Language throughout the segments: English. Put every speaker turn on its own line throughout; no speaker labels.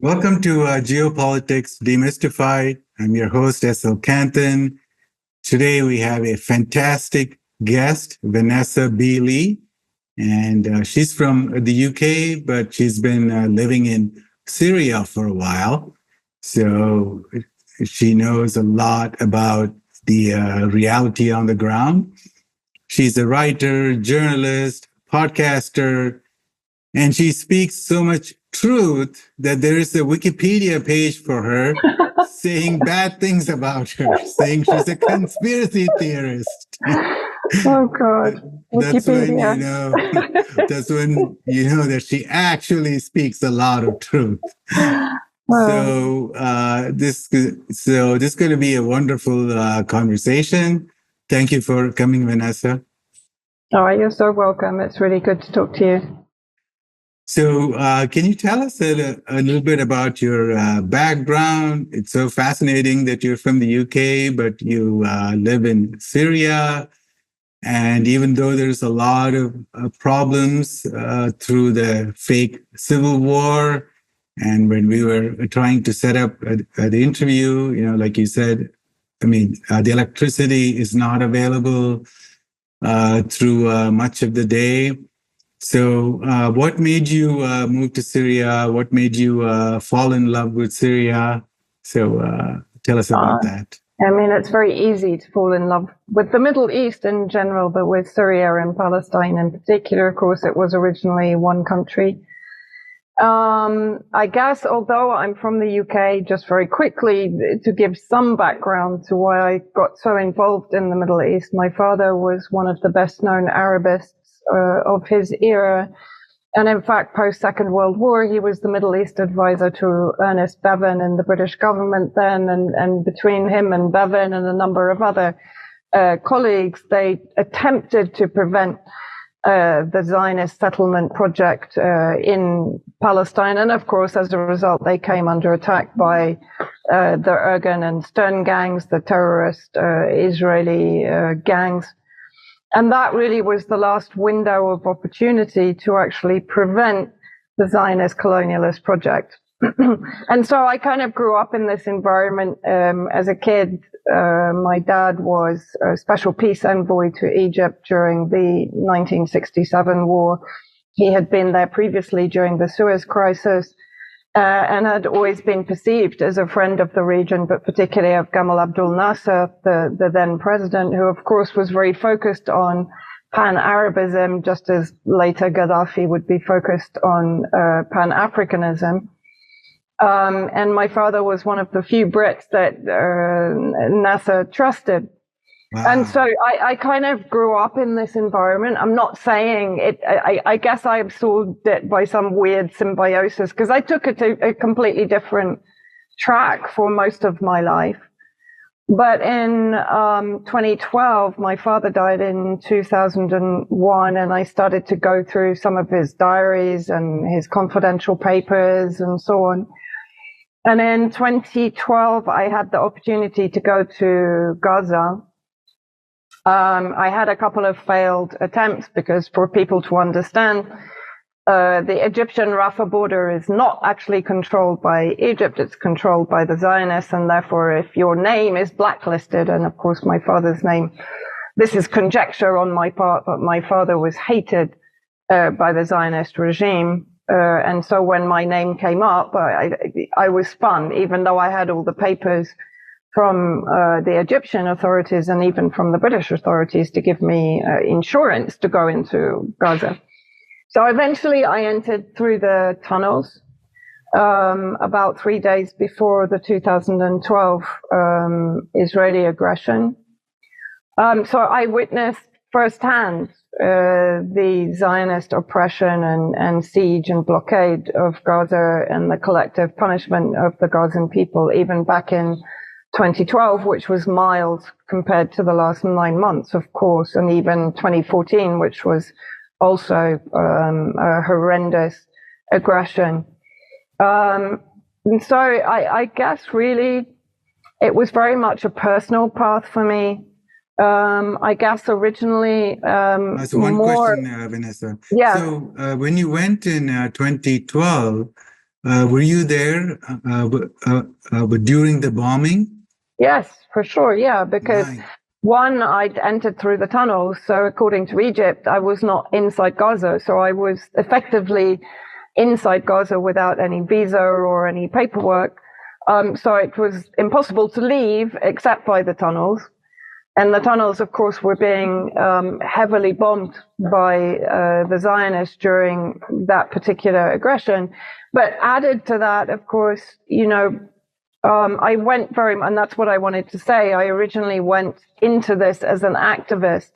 Welcome to Geopolitics Demystified. I'm your host, S.L. Canton. Today we have a fantastic guest, Vanessa Beeley, and she's from the UK, but she's been living in Syria for a while. So she knows a lot about the reality on the ground. She's a writer, journalist, podcaster, and she speaks so much truth that there is a Wikipedia page for her saying bad things about her, saying she's a conspiracy theorist.
Oh God.
That's when you know that she actually speaks a lot of truth. So this is going to be a wonderful conversation. Thank you for coming, Vanessa.
Oh, you're so welcome. It's really good to talk to you.
So can you tell us a little bit about your background? It's so fascinating that you're from the UK, but you live in Syria. And even though there's a lot of problems through the fake civil war, and when we were trying to set up the interview, you know, like you said, I mean, the electricity is not available through much of the day. So what made you move to Syria? What made you fall in love with Syria? So tell us about that.
I mean, it's very easy to fall in love with the Middle East in general, but with Syria and Palestine in particular. Of course, it was originally one country. I guess, although I'm from the UK, just very quickly to give some background to why I got so involved in the Middle East, my father was one of the best known Arabists of his era. And in fact, post-Second World War, he was the Middle East advisor to Ernest Bevin in the British government then. And between him and Bevin and a number of other colleagues, they attempted to prevent the Zionist settlement project in Palestine. And of course, as a result, they came under attack by the Ergun and Stern gangs, the terrorist Israeli gangs. And that really was the last window of opportunity to actually prevent the Zionist colonialist project. And so I kind of grew up in this environment as a kid. My dad was a special peace envoy to Egypt during the 1967 war. He had been there previously during the Suez crisis. And had always been perceived as a friend of the region, but particularly of Gamal Abdel Nasser, the then president, who of course was very focused on pan-Arabism, just as later Gaddafi would be focused on pan-Africanism. And my father was one of the few Brits that Nasser trusted. Wow. And so I kind of grew up in this environment. I'm not saying it, I guess I absorbed it by some weird symbiosis because I took it to a completely different track for most of my life. But in 2012, my father died in 2001, and I started to go through some of his diaries and his confidential papers and so on. And in 2012, I had the opportunity to go to Gaza. I had a couple of failed attempts because for people to understand, the Egyptian Rafah border is not actually controlled by Egypt. It's controlled by the Zionists. And therefore, if your name is blacklisted, and of course, my father's name, this is conjecture on my part, but my father was hated by the Zionist regime. And so when my name came up, I was spun, even though I had all the papers from the Egyptian authorities and even from the British authorities to give me insurance to go into Gaza. So eventually I entered through the tunnels about 3 days before the 2012 Israeli aggression. So I witnessed firsthand the Zionist oppression and siege and blockade of Gaza and the collective punishment of the Gazan people, even back in 2012, which was mild compared to the last 9 months, of course, and even 2014, which was also a horrendous aggression. And so I guess really it was very much a personal path for me. I guess originally
so one question, Vanessa.
Yeah.
So when you went in 2012, Were you there but during the bombing?
Yes, for sure. Yeah, because one, I'd entered through the tunnels. So according to Egypt, I was not inside Gaza. So I was effectively inside Gaza without any visa or any paperwork. So it was impossible to leave except by the tunnels. And the tunnels, of course, were being heavily bombed by the Zionists during that particular aggression. But added to that, of course, I went and that's what I wanted to say. I originally went into this as an activist,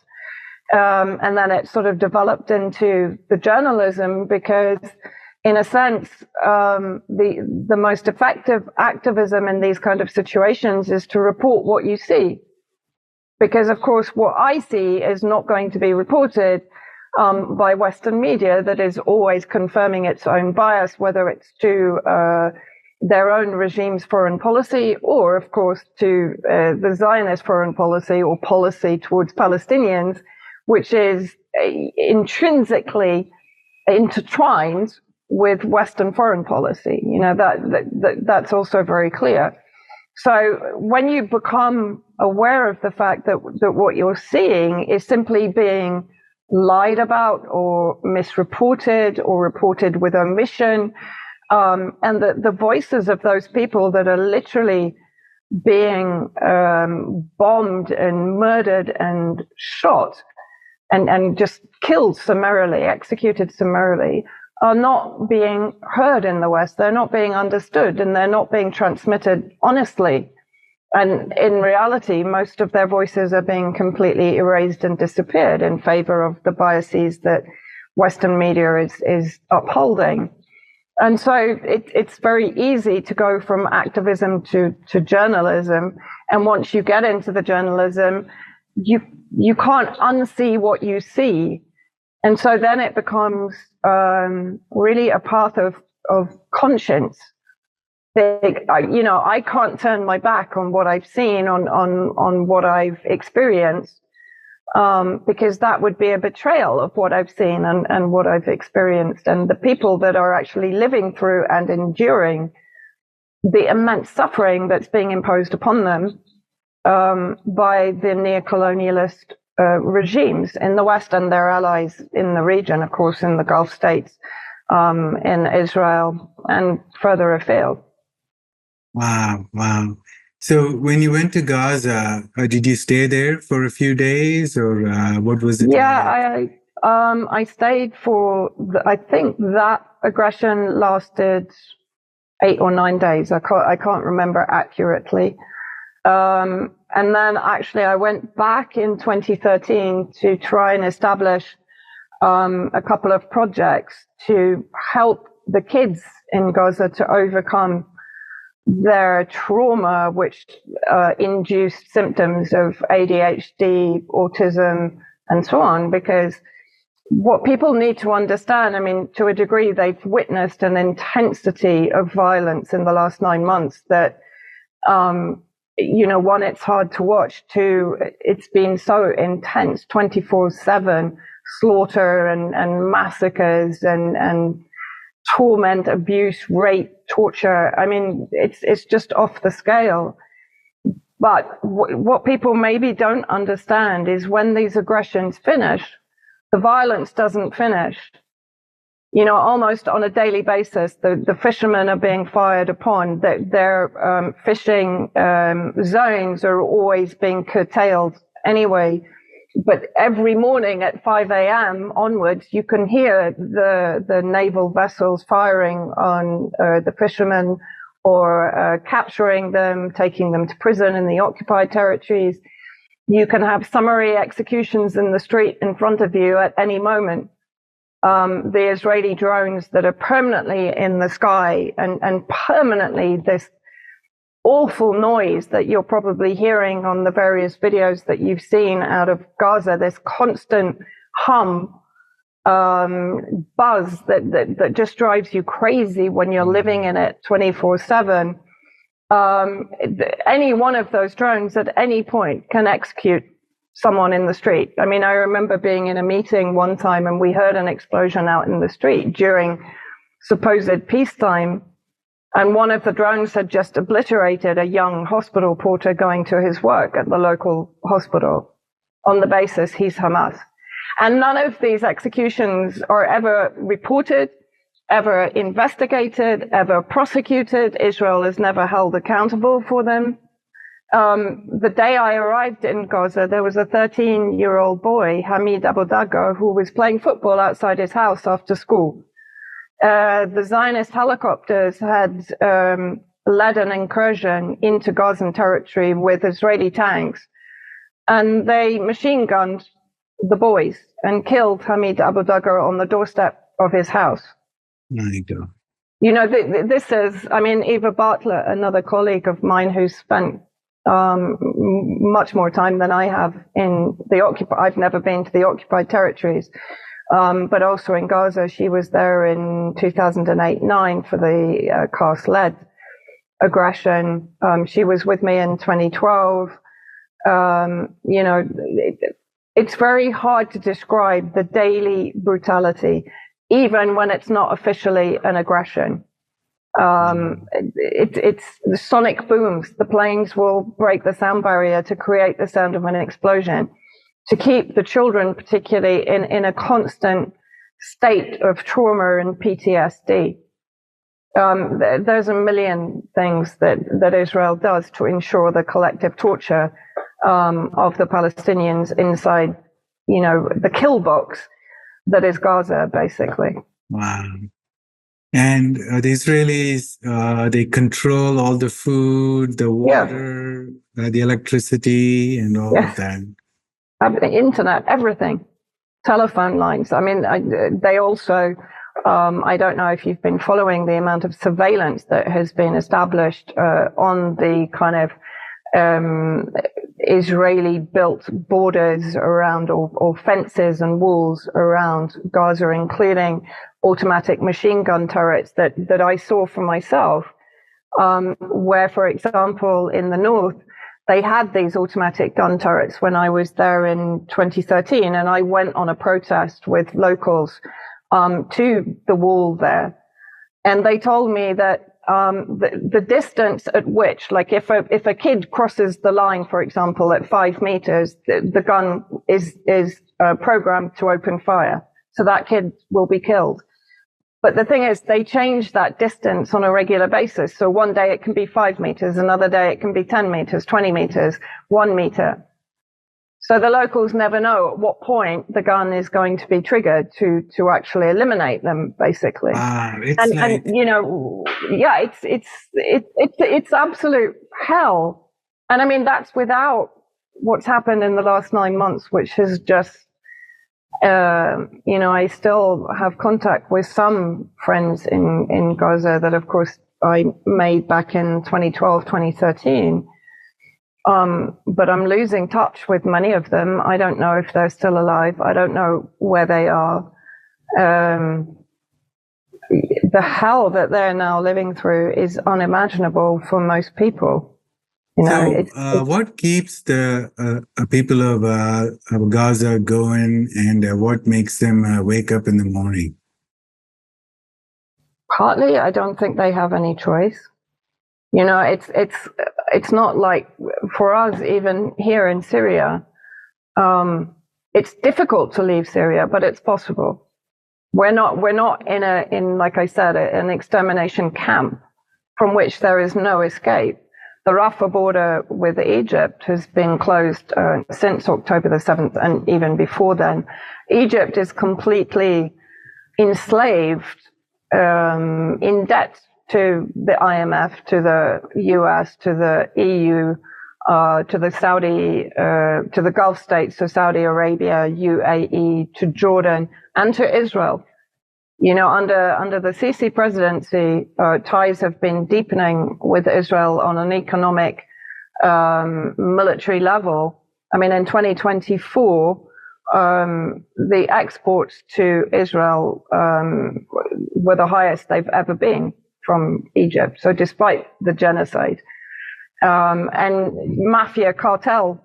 and then it sort of developed into the journalism because, in a sense, the most effective activism in these kind of situations is to report what you see. Because, of course, what I see is not going to be reported by Western media that is always confirming its own bias, whether it's to their own regime's foreign policy or, of course, to the Zionist foreign policy or policy towards Palestinians, which is intrinsically intertwined with Western foreign policy. That's also very clear. So when you become aware of the fact that what you're seeing is simply being lied about or misreported or reported with omission, and the voices of those people that are literally being bombed and murdered and shot and just killed summarily, executed summarily, are not being heard in the West. They're not being understood, and they're not being transmitted honestly. And in reality, most of their voices are being completely erased and disappeared in favor of the biases that Western media is upholding. And so it's very easy to go from activism to journalism. And once you get into the journalism, you can't unsee what you see. And so then it becomes really a path of conscience. I can't turn my back on what I've seen, on what I've experienced, because that would be a betrayal of what I've seen and what I've experienced, and the people that are actually living through and enduring the immense suffering that's being imposed upon them by the neocolonialist regimes in the West and their allies in the region, of course, in the Gulf states, in Israel, and further afield.
Wow. So when you went to Gaza, did you stay there for a few days, or what was it?
Yeah, I stayed for, I think that aggression lasted 8 or 9 days. I can't remember accurately. And then actually I went back in 2013 to try and establish a couple of projects to help the kids in Gaza to overcome their trauma, which induced symptoms of ADHD, autism, and so on. Because what people need to understand, I mean, to a degree, they've witnessed an intensity of violence in the last 9 months that, one, it's hard to watch. Two, it's been so intense, 24/7 slaughter and massacres and torment, abuse, rape, torture. I mean, it's just off the scale. But what people maybe don't understand is when these aggressions finish, the violence doesn't finish. Almost on a daily basis, the fishermen are being fired upon. Their fishing zones are always being curtailed anyway. But every morning at 5 a.m. onwards, you can hear the naval vessels firing on the fishermen or capturing them, taking them to prison in the occupied territories. You can have summary executions in the street in front of you at any moment. The Israeli drones that are permanently in the sky and permanently this awful noise that you're probably hearing on the various videos that you've seen out of Gaza, this constant hum, buzz that just drives you crazy when you're living in it 24/7. Any one of those drones at any point can execute someone in the street. I mean, I remember being in a meeting one time and we heard an explosion out in the street during supposed peacetime And one of the drones had just obliterated a young hospital porter going to his work at the local hospital on the basis he's Hamas. And none of these executions are ever reported, ever investigated, ever prosecuted. Israel is never held accountable for them. The day I arrived in Gaza, there was a 13-year-old boy, Hamid Abu Daga, who was playing football outside his house after school. The Zionist helicopters had led an incursion into Gazan territory with Israeli tanks, and they machine gunned the boys and killed Hamid Abu Daga on the doorstep of his house.
My God.
You know, this is, I mean, Eva Bartlett, another colleague of mine who's spent much more time than I have in the occupied. I've never been to the occupied territories, but also in Gaza. She was there in 2008-9 for the Kars-led aggression. She was with me in 2012. You know, it's very hard to describe the daily brutality, even when it's not officially an aggression. It's the sonic booms. The planes will break the sound barrier to create the sound of an explosion, to keep the children particularly in a constant state of trauma and PTSD. There's a million things that Israel does to ensure the collective torture of the Palestinians inside, you know, the kill box that is Gaza, basically.
Wow. And the Israelis, they control all the food, the water, the electricity, and all of that.
The internet, everything, telephone lines. I mean, they also, I don't know if you've been following the amount of surveillance that has been established on the kind of Israeli-built borders around, or fences and walls around Gaza, including automatic machine gun turrets that I saw for myself, where, for example, in the north, they had these automatic gun turrets when I was there in 2013, and I went on a protest with locals to the wall there, and they told me that the distance at which, like if a kid crosses the line, for example, at 5 meters, the gun is programmed to open fire, so that kid will be killed. But the thing is, they change that distance on a regular basis. So one day it can be 5 meters, another day it can be 10 meters, 20 meters, 1 meter. So the locals never know at what point the gun is going to be triggered to actually eliminate them, basically. And you know, yeah, it's absolute hell. And I mean, that's without what's happened in the last 9 months, which has just, you know, I still have contact with some friends in Gaza that, of course, I made back in 2012, 2013. But I'm losing touch with many of them. I don't know if they're still alive. I don't know where they are. The hell that they're now living through is unimaginable for most people. You know,
so, what keeps the people of Gaza going, and what makes them wake up in the morning?
Partly, I don't think they have any choice. You know, it's not like for us, even here in Syria, it's difficult to leave Syria, but it's possible. We're not in like I said, an extermination camp from which there is no escape. The Rafah border with Egypt has been closed since October the 7th, and even before then. Egypt is completely enslaved, in debt to the IMF, to the US, to the EU, to the Saudi, to the Gulf states, to Saudi Arabia, UAE, to Jordan, and to Israel. You know, under the Sisi presidency, ties have been deepening with Israel on an economic, military level. I mean, in 2024, the exports to Israel were the highest they've ever been from Egypt. So despite the genocide, and mafia cartel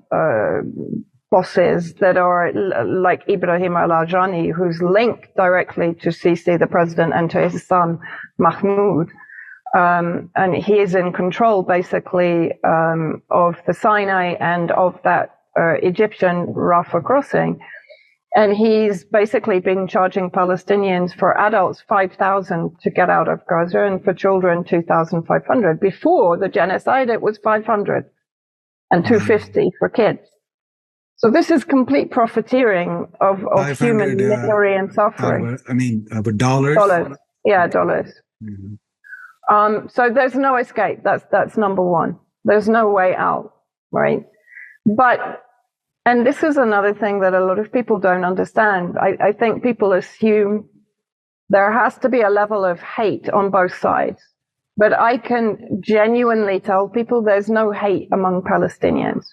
bosses that are like Ibrahim al-Ajani, who's linked directly to Sisi, the president, and to his son Mahmoud, And he is in control, basically, of the Sinai and of that Egyptian Rafah crossing. And he's basically been charging Palestinians for adults 5,000 to get out of Gaza, and for children 2,500. Before the genocide, it was 500 and 250 for kids. So this is complete profiteering of human misery and suffering.
Dollars?
Dollars. Yeah, dollars.
Mm-hmm.
So there's no escape. That's number one. There's no way out, right? And this is another thing that a lot of people don't understand. I think people assume there has to be a level of hate on both sides. But I can genuinely tell people there's no hate among Palestinians.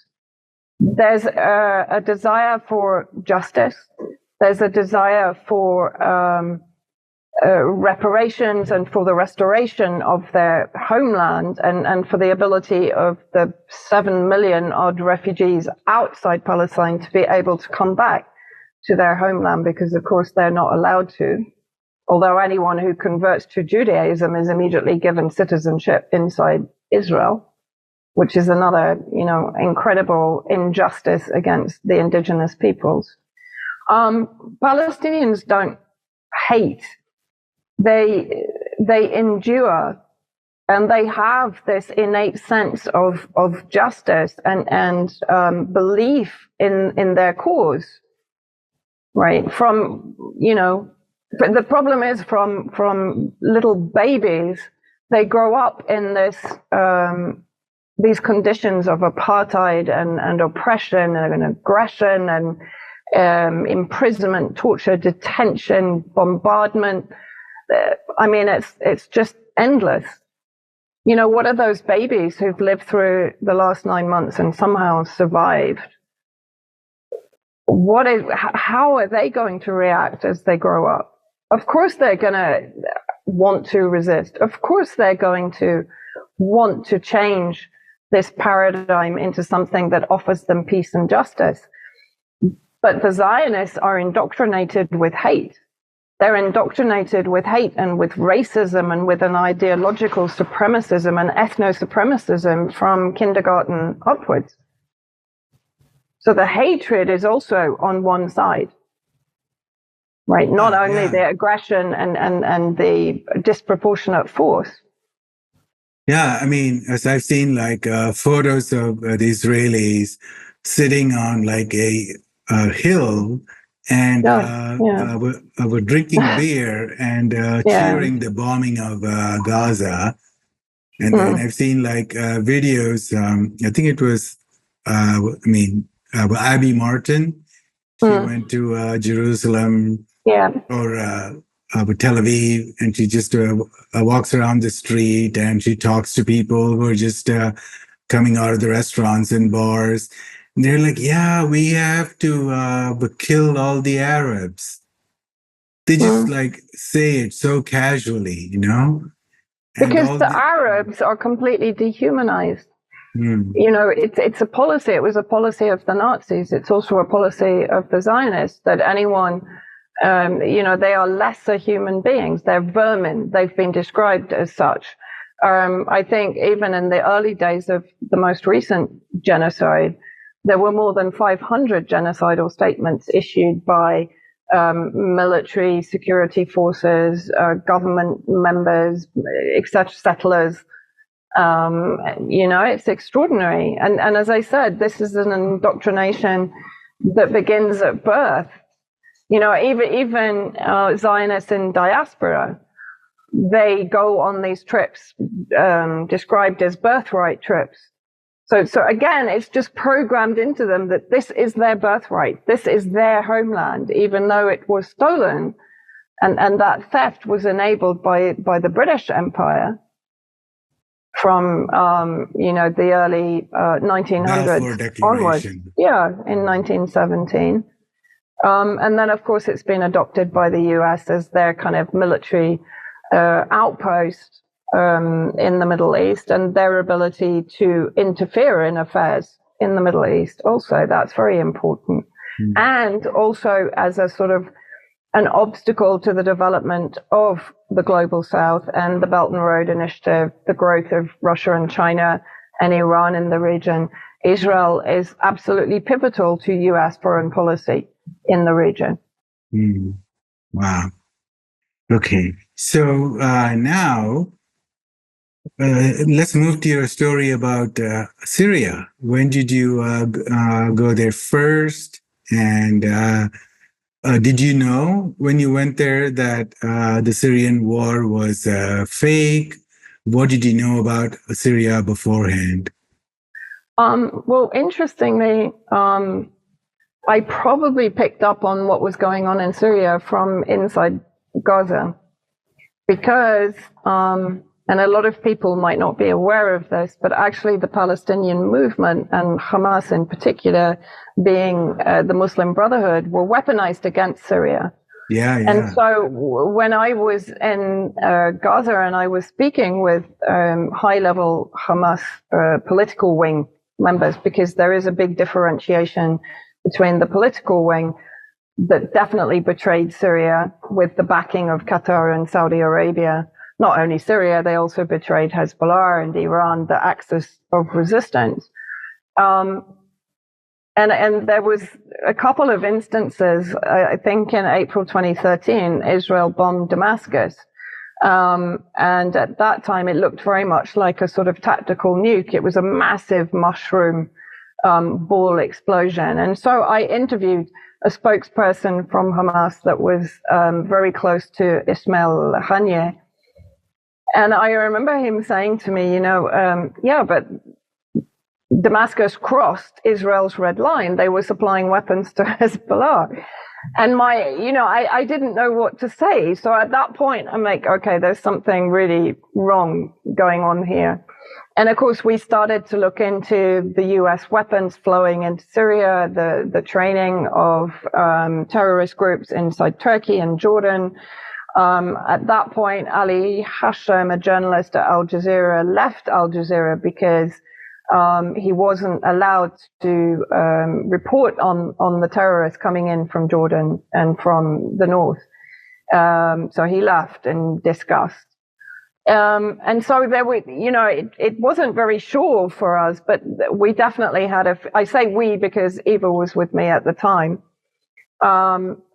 There's a desire for justice. There's a desire for reparations and for the restoration of their homeland, and for the ability of the 7 million odd refugees outside Palestine to be able to come back to their homeland, because of course they're not allowed to. Although anyone who converts to Judaism is immediately given citizenship inside Israel, which is another, incredible injustice against the indigenous peoples. Palestinians don't hate. They endure, and they have this innate sense of justice and belief in their cause, right? But the problem is from little babies, they grow up in these conditions of apartheid and oppression and aggression and imprisonment, torture, detention, bombardment. It's just endless. What are those babies who've lived through the last 9 months and somehow survived? How are they going to react as they grow up? Of course they're going to want to resist. Of course they're going to want to change this paradigm into something that offers them peace and justice. But the Zionists are indoctrinated with hate. They're indoctrinated with hate and with racism and with an ideological supremacism and ethno-supremacism from kindergarten upwards. So the hatred is also on one side, right? Not only the aggression and the disproportionate force.
Yeah, as I've seen photos of the Israelis sitting on a hill and were drinking beer and cheering the bombing of Gaza. And then I've seen videos. I think it was, Abby Martin. She went to Jerusalem or Tel Aviv, and she just walks around the street and she talks to people who are just coming out of the restaurants and bars. And they're like, yeah, we have to kill all the Arabs. They just say it so casually,
Because the Arabs are completely dehumanized. It's a policy. It was a policy of the Nazis. It's also a policy of the Zionists that anyone, they are lesser human beings. They're vermin. They've been described as such. I think even in the early days of the most recent genocide, there were more than 500 genocidal statements issued by military security forces, government members, etc., settlers. It's extraordinary. And as I said, this is an indoctrination that begins at birth. Even Zionists in diaspora, they go on these trips described as birthright trips. So again, it's just programmed into them that this is their birthright. This is their homeland, even though it was stolen. And that theft was enabled by the British Empire from, the early 1900s onwards. Yeah, in 1917. And then, of course, it's been adopted by the US as their kind of military outpost in the Middle East, and their ability to interfere in affairs in the Middle East also. That's very important. And also as a sort of an obstacle to the development of the global south and the Belt and Road Initiative, the growth of Russia and China and Iran in the region. Israel is absolutely pivotal to US foreign policy in the region.
Wow. Okay. So now let's move to your story about Syria. When did you go there first? And did you know when you went there that the Syrian war was fake? What did you know about Syria beforehand?
Well, interestingly, I probably picked up on what was going on in Syria from inside Gaza because, and a lot of people might not be aware of this, but actually the Palestinian movement and Hamas in particular, being the Muslim Brotherhood, were weaponized against Syria.
Yeah.
And so when I was in Gaza and I was speaking with high-level Hamas political wing members, because there is a big differentiation between the political wing that definitely betrayed Syria with the backing of Qatar and Saudi Arabia. Not only Syria, they also betrayed Hezbollah and Iran, the axis of resistance. And there was a couple of instances, I think in April 2013, Israel bombed Damascus. And at that time, it looked very much like a sort of tactical nuke. It was a massive mushroom ball explosion. And so I interviewed a spokesperson from Hamas that was very close to Ismail Haniyeh. And I remember him saying to me, yeah, but Damascus crossed Israel's red line. They were supplying weapons to Hezbollah. And I didn't know what to say. So at that point, I'm like, okay, there's something really wrong going on here. And of course, we started to look into the US weapons flowing into Syria, the training of terrorist groups inside Turkey and Jordan. At that point, Ali Hashem, a journalist at Al Jazeera, left Al Jazeera because he wasn't allowed to report on the terrorists coming in from Jordan and from the north. So he left in disgust. And so there were, it wasn't very sure for us, but we definitely had I say we because Eva was with me at the time.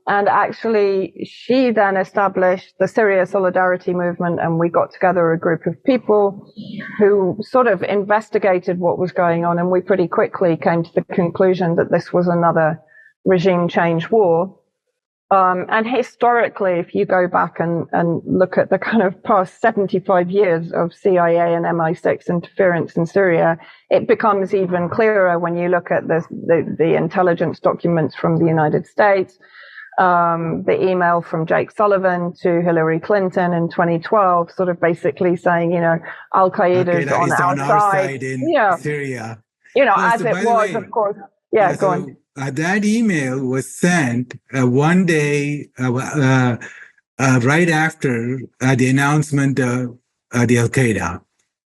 And actually, she then established the Syria Solidarity Movement, and we got together a group of people who sort of investigated what was going on, and we pretty quickly came to the conclusion that this was another regime change war. And historically, if you go back and look at the kind of past 75 years of CIA and MI6 interference in Syria, it becomes even clearer when you look at the intelligence documents from the United States, the email from Jake Sullivan to Hillary Clinton in 2012, sort of basically saying, Al-Qaeda is on our side
in Syria.
As it was, of course. Yeah, go on.
That email was sent one day right after the announcement of the Al-Qaeda.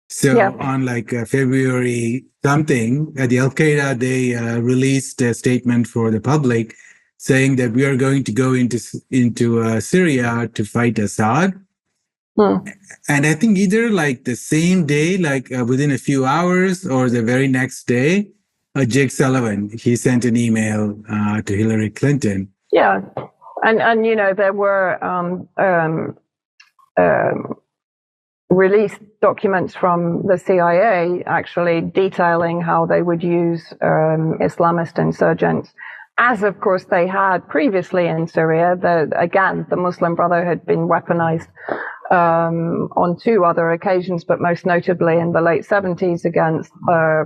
So on February something, the Al-Qaeda, they released a statement for the public saying that we are going to go into Syria to fight Assad. And I think either the same day, within a few hours, or the very next day, Jake Sullivan, he sent an email to Hillary Clinton.
Yeah. And there were released documents from the CIA actually detailing how they would use Islamist insurgents, as of course they had previously in Syria. The Muslim Brotherhood had been weaponized on two other occasions, but most notably in the late 70s against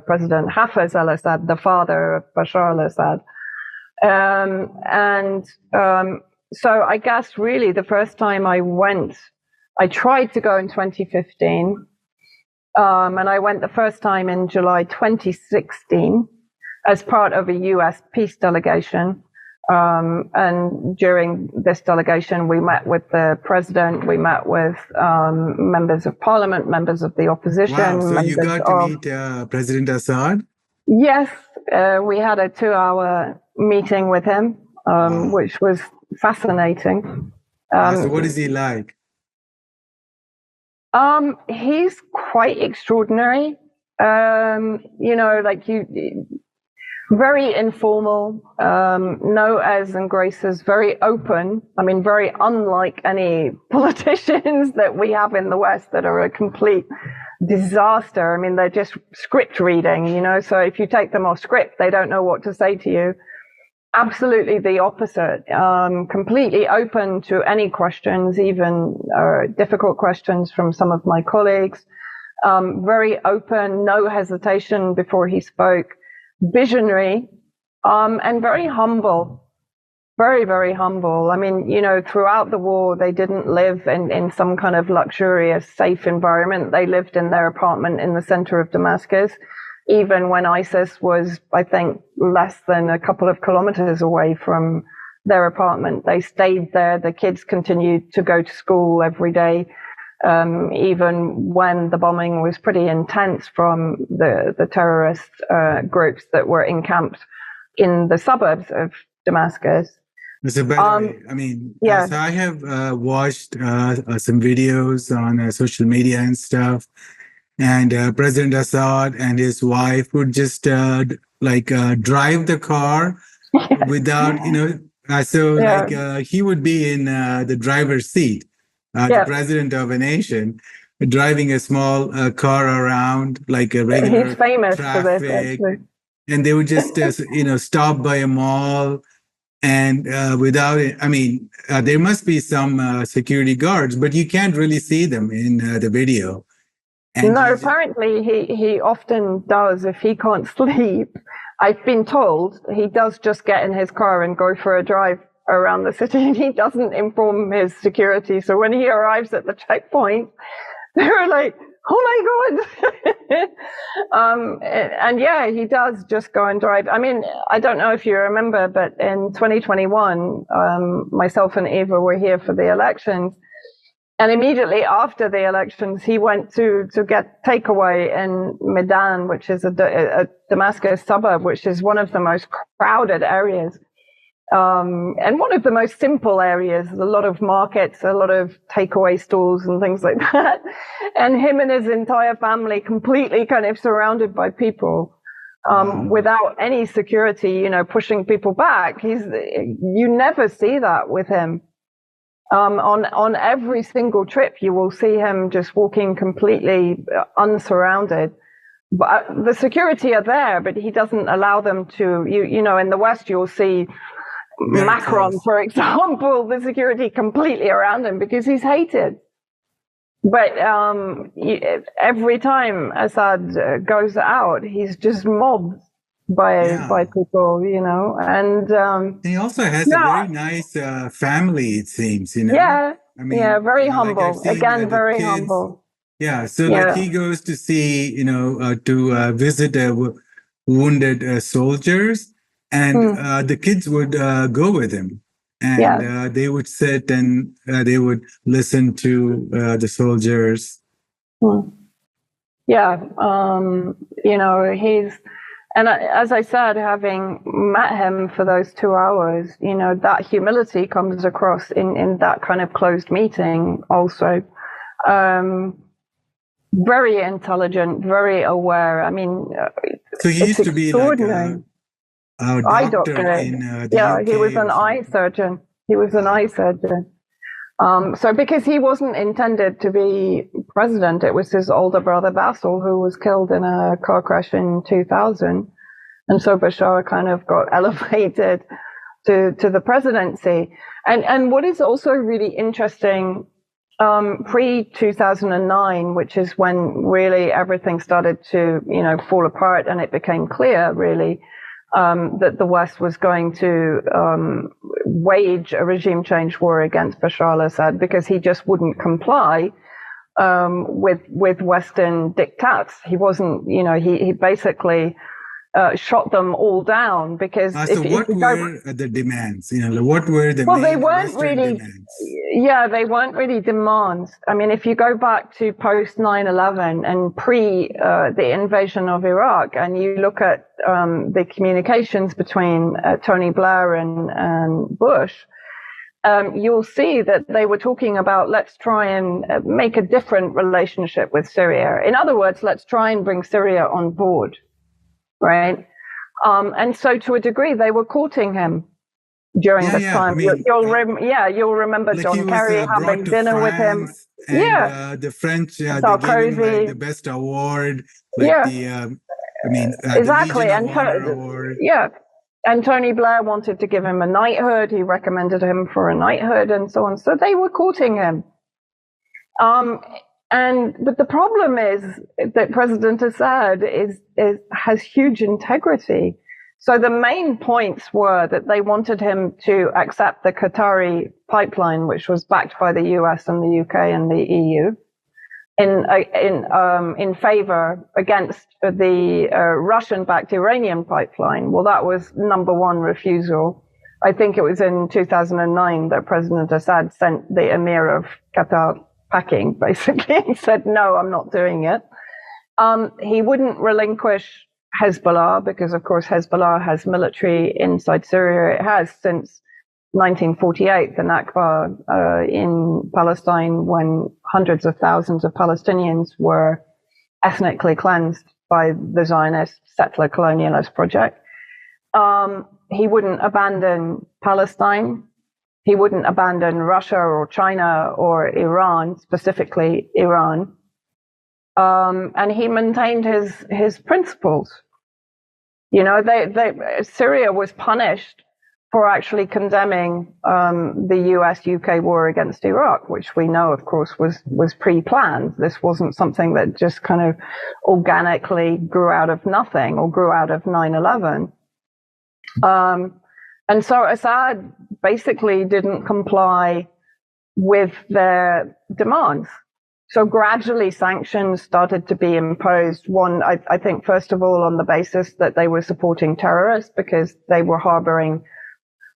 President Hafez al-Assad, the father of Bashar al-Assad. So I guess really the first time I tried to go in 2015, and I went the first time in July 2016 as part of a US peace delegation. And during this delegation, we met with the president, we met with members of parliament, members of the opposition.
Wow, so you got to meet President Assad?
Yes, we had a 2-hour meeting with him, which was fascinating.
So what is he like?
He's quite extraordinary. Very informal, no airs and graces, very open. I mean, very unlike any politicians that we have in the West that are a complete disaster. I mean, they're just script reading, so if you take them off script, they don't know what to say to you. Absolutely the opposite. Completely open to any questions, even difficult questions from some of my colleagues. Very open, no hesitation before he spoke. Visionary, and very humble, very, very humble. I mean, throughout the war, they didn't live in some kind of luxurious, safe environment. They lived in their apartment in the center of Damascus, even when ISIS was, I think, less than a couple of kilometers away from their apartment. They stayed there. The kids continued to go to school every day. Even when the bombing was pretty intense from the terrorist groups that were encamped in the suburbs of Damascus.
So, by the way, I mean,
yeah.
So I have watched some videos on social media and stuff, and President Assad and his wife would just drive the car without, he would be in the driver's seat. The president of a nation driving a small car around like a regular
He's famous
traffic,
for this, actually.
And they would just stop by a mall and without it. I mean, there must be some security guards, but you can't really see them in the video.
And no, apparently he often does. If he can't sleep, I've been told he does just get in his car and go for a drive around the city, and he doesn't inform his security. So when he arrives at the checkpoint, they're like, "Oh my God!" And yeah, he does just go and drive. I mean, I don't know if you remember, but in 2021, myself and Eva were here for the elections, and immediately after the elections, he went to get takeaway in Medan, which is a Damascus suburb, which is one of the most crowded areas. And one of the most simple areas, a lot of markets, a lot of takeaway stores and things like that. And him and his entire family completely kind of surrounded by people, without any security, pushing people back. You never see that with him. On every single trip, you will see him just walking completely unsurrounded. But the security are there, but he doesn't allow them to, in the West, you'll see Macron, for example, the security completely around him because he's hated. But every time Assad goes out, he's just mobbed by people, and
he also has a very nice family, it seems,
Yeah, I mean, very humble.
Like
Again, very humble.
Yeah, so like he goes to see, to visit wounded soldiers. And the kids would go with him, and they would sit and they would listen to the soldiers.
Yeah, and as I said, having met him for those 2 hours, that humility comes across in that kind of closed meeting also. Very intelligent, very aware. I I mean,
so he used to be like eye doctor in the UK.
He was an eye surgeon. So because he wasn't intended to be president, it was his older brother Basil who was killed in a car crash in 2000, and so Bashar kind of got elevated to the presidency. And what is also really interesting, pre-2009, which is when really everything started to fall apart, and it became clear really that the West was going to wage a regime change war against Bashar al-Assad because he just wouldn't comply with Western diktats. He wasn't, he basically shot them all down because.
So what were the demands? What were the main
they weren't
Western
really
demands?
Yeah, they weren't really demands. I mean, if you go back to post 9/11 and pre the invasion of Iraq, and you look at the communications between Tony Blair and Bush, you'll see that they were talking about, let's try and make a different relationship with Syria. In other words, let's try and bring Syria on board, right? And so to a degree, they were courting him during this time. I mean, you'll remember
like
John Kerry having dinner with him.
And the French, they gave him like the best award, like
exactly.
the Legion of Honor award.
Yeah. And Tony Blair wanted to give him a knighthood. He recommended him for a knighthood and so on. So they were courting him. But the problem is that President Assad has huge integrity. So the main points were that they wanted him to accept the Qatari pipeline, which was backed by the US and the UK and the EU, in favor against the Russian-backed Iranian pipeline. Well, that was number one refusal. I think it was in 2009 that President Assad sent the Emir of Qatar packing, basically, and said, no, I'm not doing it. He wouldn't relinquish Hezbollah because, of course, Hezbollah has military inside Syria. It has since 1948, the Nakba in Palestine, when hundreds of thousands of Palestinians were ethnically cleansed by the Zionist settler colonialist project. He wouldn't abandon Palestine. He wouldn't abandon Russia or China or Iran, specifically Iran. And he maintained his principles. You know, Syria was punished for actually condemning the US-UK war against Iraq, which we know, of course, was pre-planned. This wasn't something that just kind of organically grew out of nothing or grew out of 9/11. And so Assad basically didn't comply with their demands. So gradually sanctions started to be imposed. One, I think, first of all, on the basis that they were supporting terrorists because they were harboring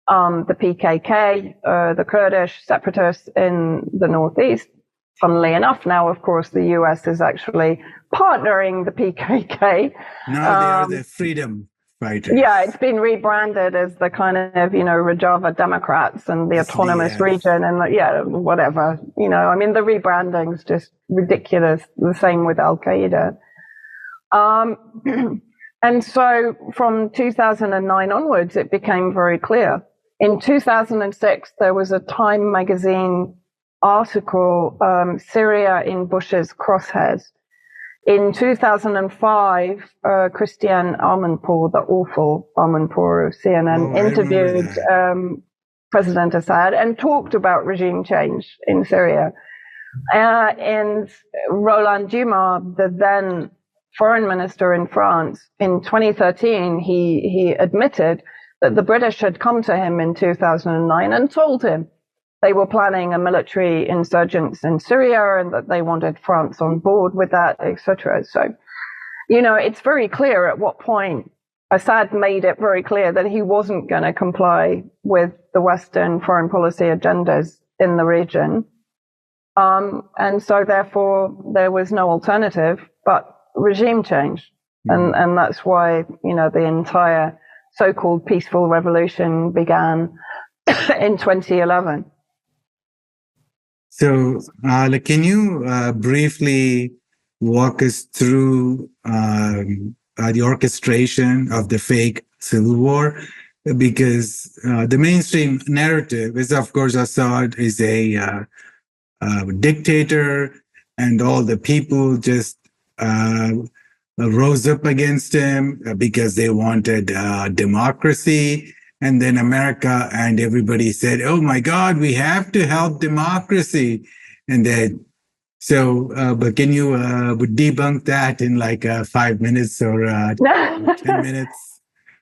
the PKK, the Kurdish separatists in the northeast. Funnily enough, now, of course, the US is actually partnering the PKK.
Now they are the freedom fighters.
Yeah, it's been rebranded as the kind of, Rojava Democrats and the autonomous region and whatever. I mean, the rebranding is just ridiculous. The same with Al Qaeda. And so from 2009 onwards, it became very clear. In 2006, there was a Time magazine article, Syria in Bush's crosshairs. In 2005, Christiane Amanpour, the awful Amanpour of CNN, interviewed President Assad and talked about regime change in Syria. And Roland Dumas, the then foreign minister in France, in 2013, he admitted that the British had come to him in 2009 and told him they were planning a military insurgence in Syria and that they wanted France on board with that, etc. So, it's very clear at what point Assad made it very clear that he wasn't going to comply with the Western foreign policy agendas in the region. And so, therefore, there was no alternative but regime change. And that's why, the entire so-called peaceful revolution began in 2011.
So, can you briefly walk us through the orchestration of the fake civil war? Because the mainstream narrative is, of course, Assad is a dictator, and all the people just rose up against him because they wanted democracy. And then America and everybody said, oh my God, we have to help democracy. And then, but can you debunk that in like 5 minutes or 10 minutes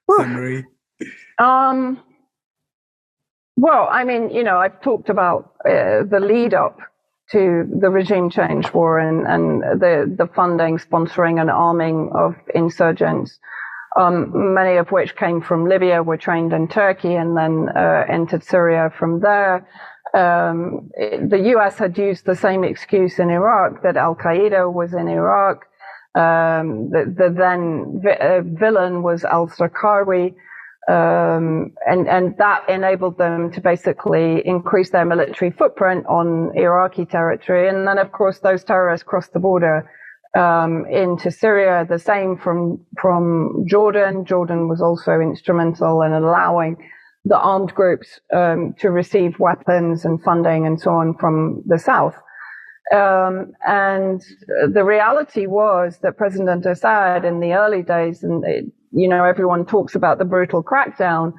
summary?
Well, I mean, I've talked about the lead up to the regime change war and the funding, sponsoring and arming of insurgents. Many of which came from Libya, were trained in Turkey, and then entered Syria from there. The US had used the same excuse in Iraq, that Al Qaeda was in Iraq. The then villain was al-Zarqawi. And that enabled them to basically increase their military footprint on Iraqi territory. And then, of course, those terrorists crossed the border into Syria. The same from Jordan. Jordan was also instrumental in allowing the armed groups to receive weapons and funding and so on from the south. And the reality was that President Assad in the early days, and everyone talks about the brutal crackdown,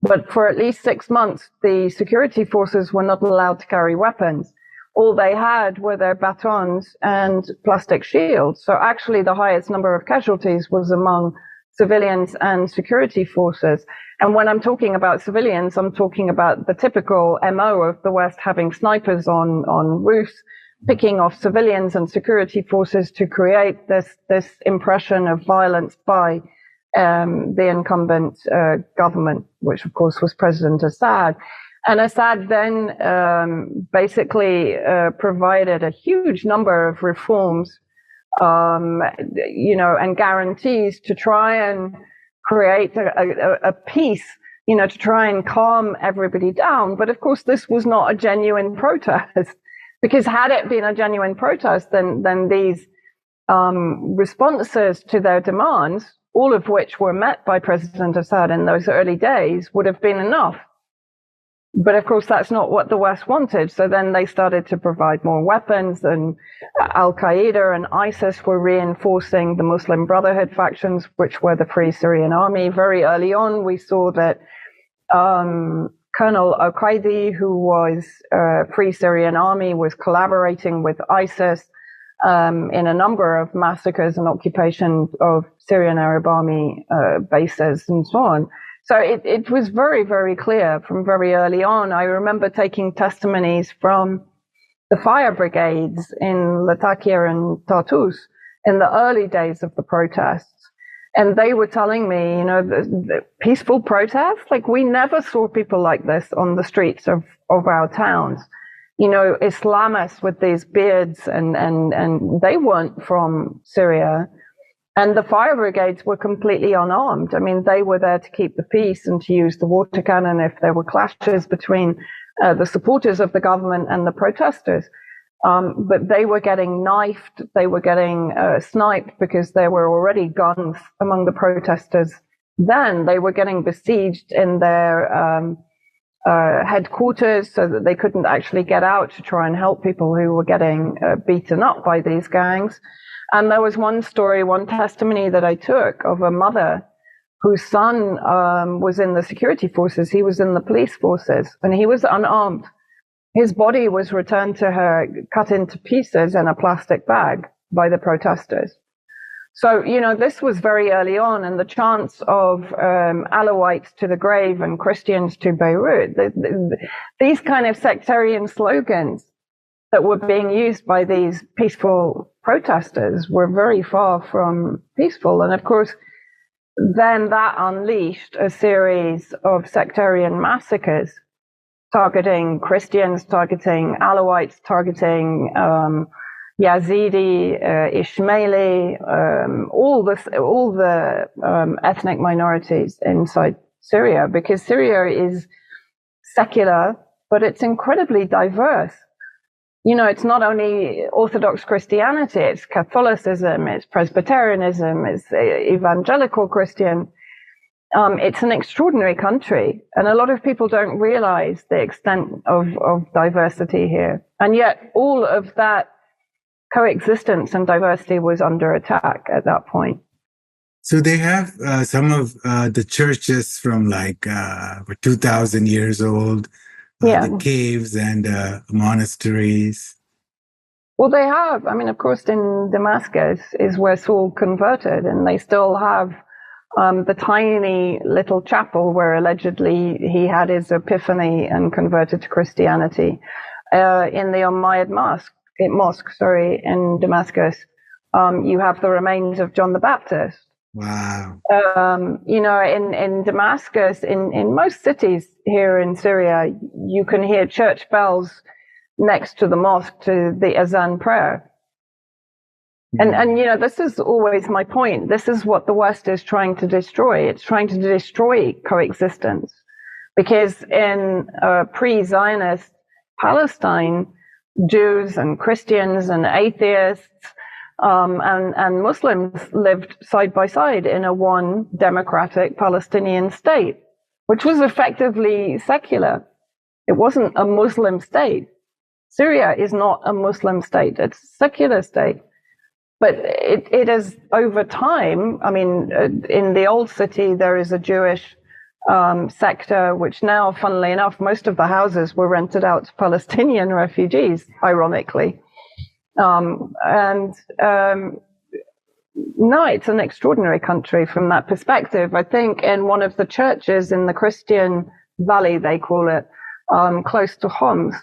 but for at least 6 months, the security forces were not allowed to carry weapons. All they had were their batons and plastic shields. So actually the highest number of casualties was among civilians and security forces. And when I'm talking about civilians, I'm talking about the typical MO of the West, having snipers on roofs, picking off civilians and security forces to create this impression of violence by the incumbent government, which of course was President Assad. And Assad then basically provided a huge number of reforms, and guarantees to try and create a peace, to try and calm everybody down. But of course, this was not a genuine protest, because had it been a genuine protest, then these responses to their demands, all of which were met by President Assad in those early days, would have been enough. But of course, that's not what the West wanted. So then they started to provide more weapons, and Al-Qaeda and ISIS were reinforcing the Muslim Brotherhood factions, which were the Free Syrian Army. Very early on, we saw that Colonel al-Qaeda, who was Free Syrian Army, was collaborating with ISIS in a number of massacres and occupation of Syrian Arab Army bases and so on. So it was very, very clear from very early on. I remember taking testimonies from the fire brigades in Latakia and Tartus in the early days of the protests. And they were telling me, the peaceful protests, like we never saw people like this on the streets of our towns. Islamists with these beards, and they weren't from Syria. And the fire brigades were completely unarmed. I mean, they were there to keep the peace and to use the water cannon if there were clashes between the supporters of the government and the protesters. But they were getting knifed, they were getting sniped, because there were already guns among the protesters. Then they were getting besieged in their headquarters, so that they couldn't actually get out to try and help people who were getting beaten up by these gangs. And there was one testimony that I took of a mother whose son was in the security forces. He was in the police forces, and he was unarmed. His body was returned to her, cut into pieces in a plastic bag by the protesters. So, this was very early on, and the chants of Alawites to the grave and Christians to Beirut, these kind of sectarian slogans that were being used by these peaceful protesters were very far from peaceful. And of course, then that unleashed a series of sectarian massacres targeting Christians, targeting Alawites, targeting Yazidi, Ismaili, all the ethnic minorities inside Syria, because Syria is secular, but it's incredibly diverse. It's not only Orthodox Christianity, it's Catholicism, it's Presbyterianism, it's evangelical Christian. It's an extraordinary country, and a lot of people don't realize the extent of diversity here. And yet all of that coexistence and diversity was under attack at that point.
So they have some of the churches from 2,000 years old, the caves and monasteries.
Well, they have. I mean, of course, in Damascus is where Saul converted, and they still have the tiny little chapel where allegedly he had his epiphany and converted to Christianity. In the Umayyad mosque in Damascus, you have the remains of John the Baptist.
Wow.
In Damascus, in most cities here in Syria, you can hear church bells next to the mosque to the azan prayer. And this is always my point. This is what the West is trying to destroy. It's trying to destroy coexistence. Because in pre-Zionist Palestine, Jews and Christians and atheists and Muslims lived side by side in a one democratic Palestinian state, which was effectively secular. It wasn't a Muslim state. Syria is not a Muslim state. It's a secular state. But it is over time. I mean, in the old city, there is a Jewish sector, which now, funnily enough, most of the houses were rented out to Palestinian refugees, ironically. No, it's an extraordinary country from that perspective. I think in one of the churches in the Christian Valley, they call it, close to Homs,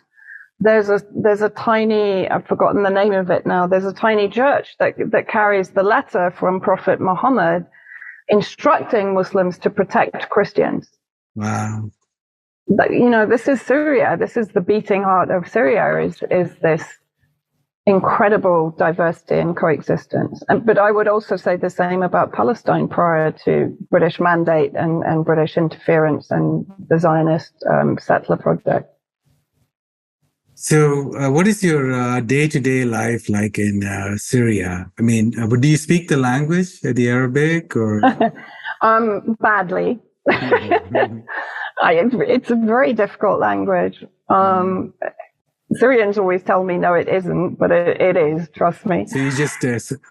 there's a tiny, I've forgotten the name of it now, there's a tiny church that carries the letter from Prophet Muhammad instructing Muslims to protect Christians.
Wow.
But, this is Syria. This is the beating heart of Syria, is this incredible diversity and coexistence. But I would also say the same about Palestine prior to British mandate and British interference and the Zionist settler project.
So what is your day-to-day life like in Syria? I mean, do you speak the language, the Arabic, or?
Badly. It's a very difficult language. Syrians always tell me, no, it isn't, but it is, trust me.
So you just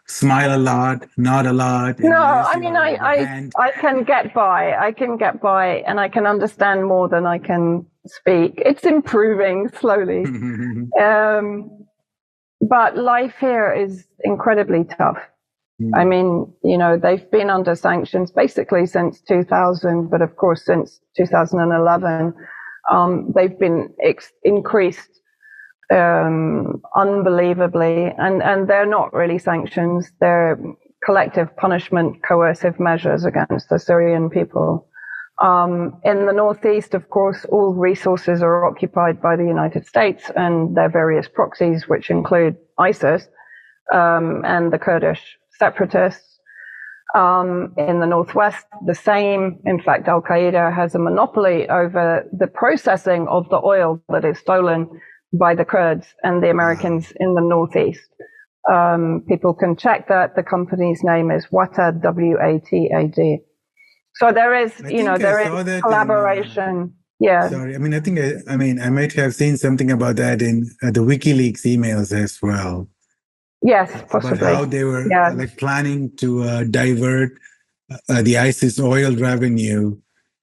smile a lot, nod a lot?
No, I mean, I can get by. And I can understand more than I can speak. It's improving slowly. But life here is incredibly tough. I mean, they've been under sanctions basically since 2000, but of course, since 2011, they've been increased unbelievably, and they're not really sanctions. They're collective punishment, coercive measures against the Syrian people. In the northeast, of course, all resources are occupied by the United States and their various proxies, which include ISIS and the Kurdish separatists. In the northwest, the same. In fact, Al-Qaeda has a monopoly over the processing of the oil that is stolen by the Kurds and the Americans in the northeast. People can check that. The company's name is WATAD, WATAD. So there is, there is collaboration. Yeah.
Sorry, I mean, I might have seen something about that in the WikiLeaks emails as well.
Yes, possibly.
About how they were planning to divert the ISIS oil revenue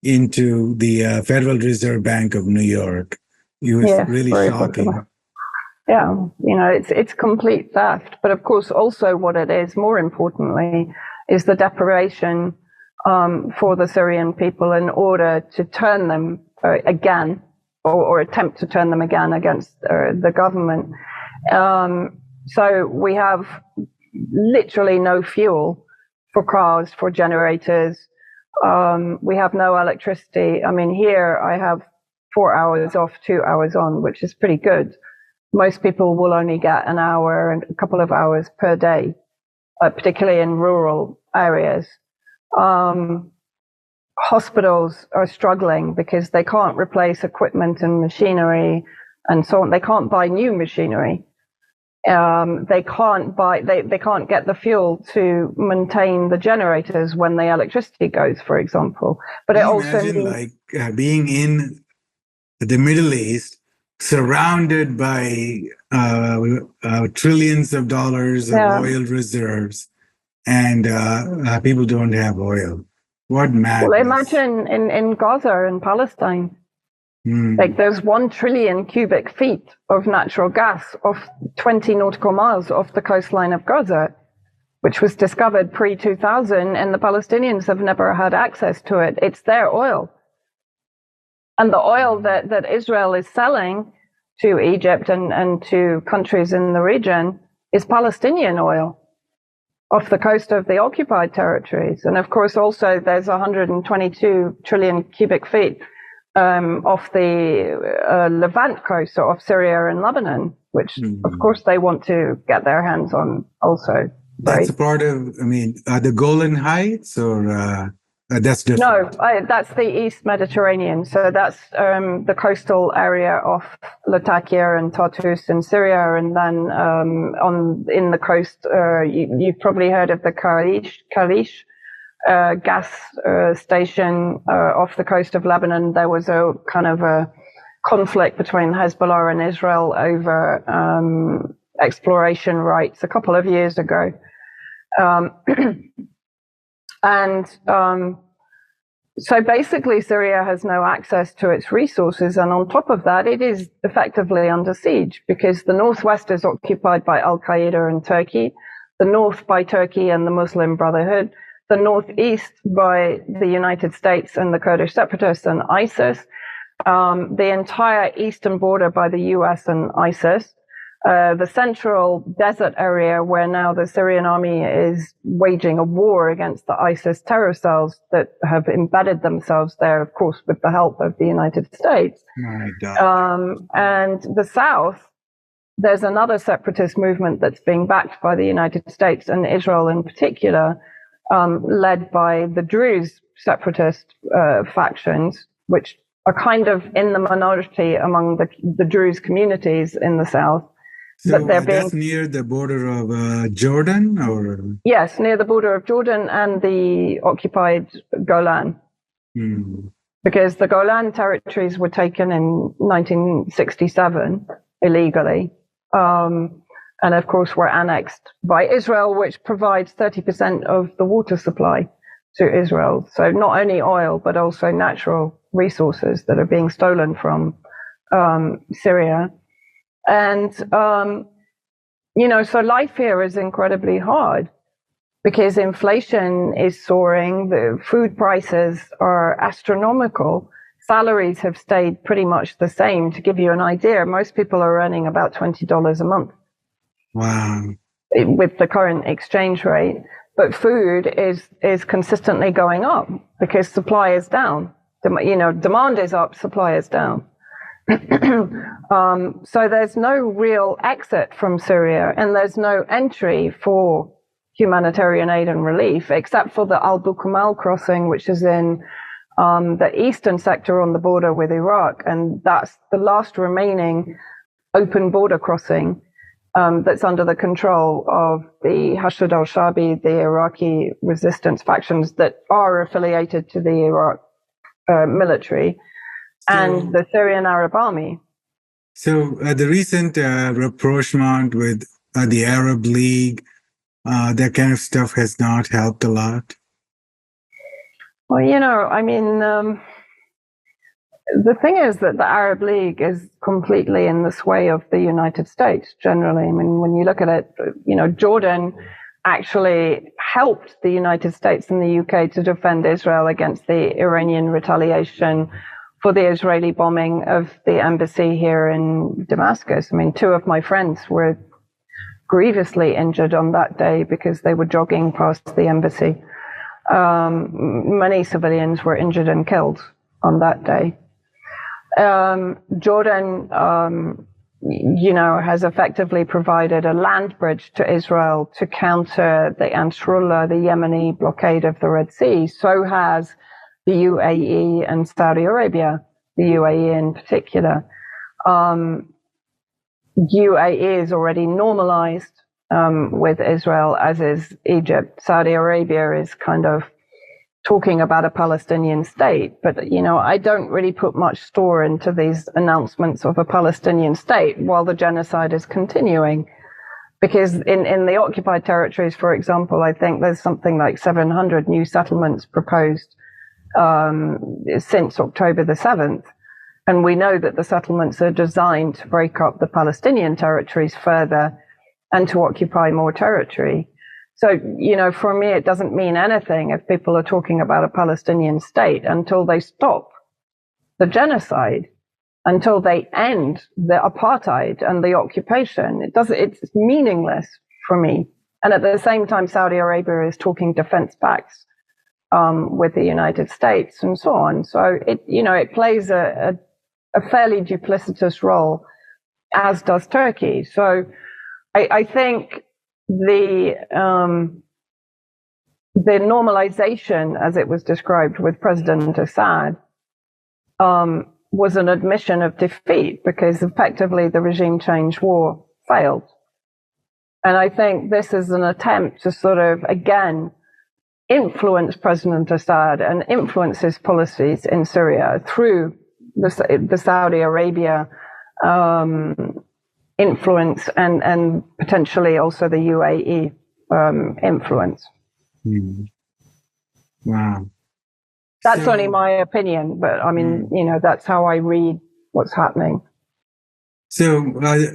into the Federal Reserve Bank of New York. It was really shocking.
Possible. Yeah, it's complete theft. But of course, also what it is, more importantly, is the deprivation for the Syrian people in order to turn them again, or attempt to turn them again against the government. So we have literally no fuel for cars, for generators. We have no electricity. I mean, here I have 4 hours off, 2 hours on, which is pretty good. Most people will only get an hour and a couple of hours per day, particularly in rural areas. Hospitals are struggling because they can't replace equipment and machinery and so on. They can't buy new machinery. They can't get the fuel to maintain the generators when the electricity goes, for example. But it also means
being in the Middle East, surrounded by trillions of dollars of oil reserves, and people don't have oil. What madness.
Well, imagine in Gaza in Palestine. Like there's 1 trillion cubic feet of natural gas off 20 nautical miles off the coastline of Gaza, which was discovered pre-2000, and the Palestinians have never had access to it. It's their oil. And the oil that Israel is selling to Egypt and to countries in the region is Palestinian oil off the coast of the occupied territories. And of course, also there's 122 trillion cubic feet off the Levant coast, so off Syria and Lebanon, which of course they want to get their hands on also.
That's a part of, the Golan Heights, or that's different?
No, that's the East Mediterranean. So that's the coastal area of Latakia and Tartus in Syria, and then in the coast, you've probably heard of the Karish gas station off the coast of Lebanon. There was a kind of a conflict between Hezbollah and Israel over exploration rights a couple of years ago. So basically, Syria has no access to its resources. And on top of that, it is effectively under siege because the northwest is occupied by Al-Qaeda and Turkey, the north by Turkey and the Muslim Brotherhood, the northeast by the United States and the Kurdish separatists and ISIS, the entire eastern border by the US and ISIS, the central desert area where now the Syrian army is waging a war against the ISIS terror cells that have embedded themselves there, of course, with the help of the United States.
My God.
And the south, there's another separatist movement that's being backed by the United States and Israel in particular, led by the Druze separatist factions, which are kind of in the minority among the Druze communities in the south.
So that's near the border of Jordan, or?
Yes, near the border of Jordan and the occupied Golan. Because the Golan territories were taken in 1967 illegally. And of course were annexed by Israel, which provides 30% of the water supply to Israel. So not only oil, but also natural resources that are being stolen from Syria. And, so life here is incredibly hard because inflation is soaring. The food prices are astronomical. Salaries have stayed pretty much the same. To give you an idea, most people are earning about $20 a month.
Wow.
With the current exchange rate. But food is consistently going up because supply is down. Demand is up, supply is down. So there's no real exit from Syria, and there's no entry for humanitarian aid and relief, except for the Al Bukamal crossing, which is in the eastern sector on the border with Iraq. And that's the last remaining open border crossing that's under the control of the Hashd al-Shabi, the Iraqi resistance factions that are affiliated to the Iraq military, and the Syrian Arab Army.
So the recent rapprochement with the Arab League, that kind of stuff has not helped a lot?
Well, the thing is that the Arab League is completely in the sway of the United States generally. I mean, when you look at it, Jordan actually helped the United States and the UK to defend Israel against the Iranian retaliation for the Israeli bombing of the embassy here in Damascus. I mean, two of my friends were grievously injured on that day because they were jogging past the embassy. Many civilians were injured and killed on that day. Jordan, has effectively provided a land bridge to Israel to counter the Ansarullah, the Yemeni blockade of the Red Sea. So has the UAE and Saudi Arabia, the UAE in particular. UAE is already normalized with Israel, as is Egypt. Saudi Arabia is kind of talking about a Palestinian state. But, I don't really put much store into these announcements of a Palestinian state while the genocide is continuing. Because in the occupied territories, for example, I think there's something like 700 new settlements proposed since October the 7th. And we know that the settlements are designed to break up the Palestinian territories further and to occupy more territory. So, for me, it doesn't mean anything if people are talking about a Palestinian state until they stop the genocide, until they end the apartheid and the occupation. It's meaningless for me. And at the same time, Saudi Arabia is talking defense pacts with the United States and so on. So it plays a fairly duplicitous role, as does Turkey. So I think the normalization, as it was described with President Assad, was an admission of defeat because effectively the regime change war failed. And I think this is an attempt to sort of, again, influence President Assad and influence his policies in Syria through the Saudi Arabia influence and potentially also the UAE influence.
Wow.
That's only my opinion, but I mean, that's how I read what's happening.
So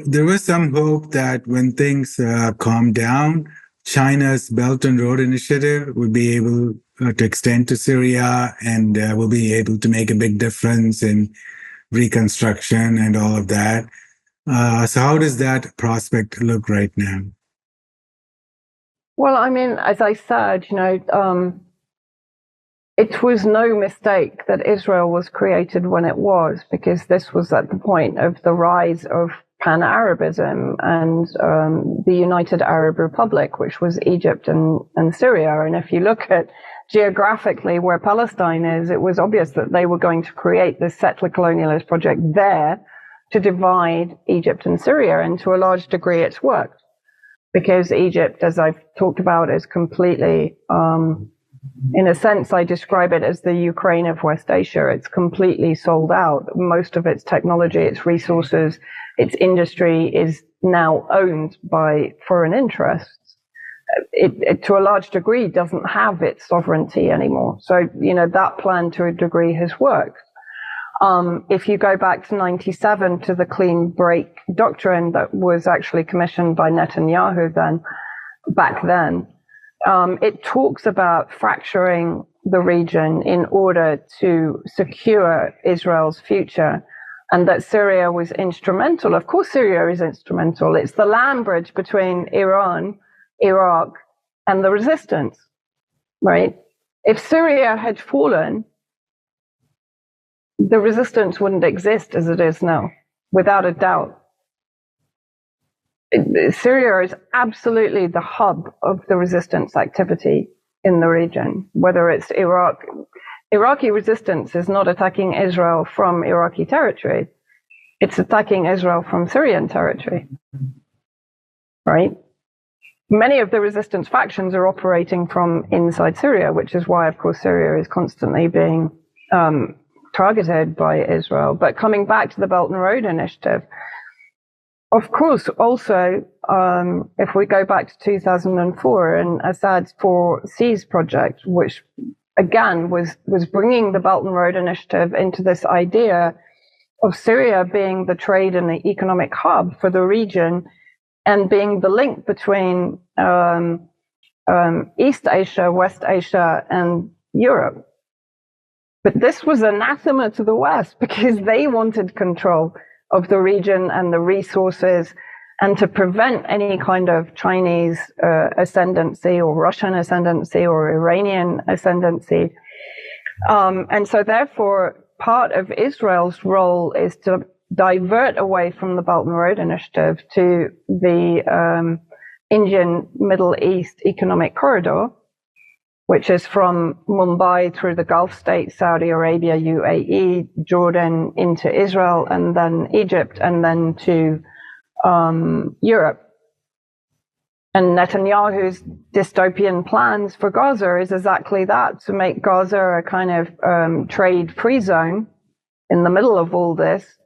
there was some hope that when things calm down, China's Belt and Road Initiative would be able to extend to Syria and will be able to make a big difference in reconstruction and all of that. So how does that prospect look right now?
Well, I mean, as I said, it was no mistake that Israel was created when it was, because this was at the point of the rise of Pan-Arabism and the United Arab Republic, which was Egypt and Syria. And if you look at geographically where Palestine is, it was obvious that they were going to create this settler colonialist project there to divide Egypt and Syria. And to a large degree, it's worked. Because Egypt, as I've talked about, is completely, in a sense, I describe it as the Ukraine of West Asia. It's completely sold out. Most of its technology, its resources, its industry is now owned by foreign interests. It to a large degree, doesn't have its sovereignty anymore. So, that plan to a degree has worked. If you go back to 97 to the clean break doctrine that was actually commissioned by Netanyahu back then, it talks about fracturing the region in order to secure Israel's future, and that Syria was instrumental. Of course, Syria is instrumental. It's the land bridge between Iran, Iraq, and the resistance, right? If Syria had fallen, the resistance wouldn't exist as it is now, without a doubt. Syria is absolutely the hub of the resistance activity in the region, whether it's Iraq. Iraqi resistance is not attacking Israel from Iraqi territory. It's attacking Israel from Syrian territory, right? Many of the resistance factions are operating from inside Syria, which is why, of course, Syria is constantly being targeted by Israel. But coming back to the Belt and Road Initiative, of course, also, if we go back to 2004 and Assad's 4Cs project, which again was bringing the Belt and Road Initiative into this idea of Syria being the trade and the economic hub for the region and being the link between East Asia, West Asia, and Europe. But this was anathema to the West because they wanted control of the region and the resources, and to prevent any kind of Chinese ascendancy or Russian ascendancy or Iranian ascendancy. And so therefore, part of Israel's role is to divert away from the Belt and Road Initiative to the Indian Middle East Economic Corridor, which is from Mumbai through the Gulf states, Saudi Arabia, UAE, Jordan, into Israel, and then Egypt, and then to Europe. And Netanyahu's dystopian plans for Gaza is exactly that, to make Gaza a kind of trade-free zone in the middle of all this,